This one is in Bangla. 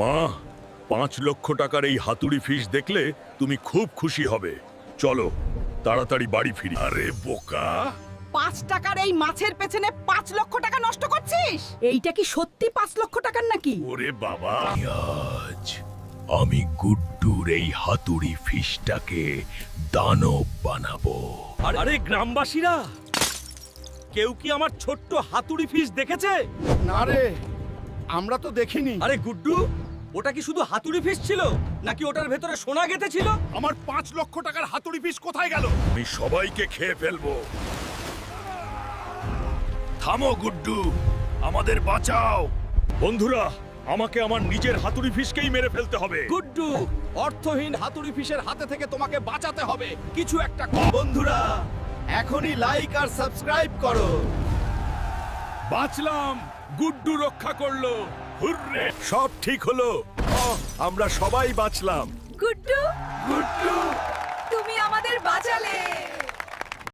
মা, 5 লক্ষ টাকার এই হাতুড়ি ফিশ দেখলে তুমি খুব খুশি হবে। চলো তাড়াতাড়ি বাড়ি ফিরি। আরে বোকা, 5 টাকার এই মাছের পেছনে 5 লক্ষ টাকা নষ্ট করছিস? এইটা কি সত্যি 5 লক্ষ টাকার নাকি? ওরে বাবা, আজ আমি গুড্ডুর এই হাতুড়ি ফিশটাকে দানব বানাবো। আরে গ্রামবাসীরা, কেউ কি আমার ছোট্ট হাতুড়ি ফিশ দেখেছে? না রে, আমরা তো দেখিনি। আরে গুড্ডু, ওটা কি শুধু হাতুড়ি ফিশ ছিল নাকি ওটার ভেতরে সোনা গেঁথে ছিল? আমার 5 লক্ষ টাকার হাতুড়ি পিস কোথায় গেল? আমি সবাইকে খেয়ে ফেলবো। থামো গুড্ডু, আমাদের বাঁচাও। বন্ধুরা, আমাকে আমার নিজের হাতুড়ি ফিশকেই মেরে ফেলতে হবে। গুড্ডু, অর্থহীন হাতুড়ি ফিশের হাতে থেকে তোমাকে বাঁচাতে হবে। কিছু একটা কর। বন্ধুরা, এখনই লাইক আর সাবস্ক্রাইব করো। বাঁচলাম, গুড্ডু রক্ষা করলো। হুররে, সব ঠিক হলো। আমরা সবাই বাঁচলাম। গুড্ডু গুড্ডু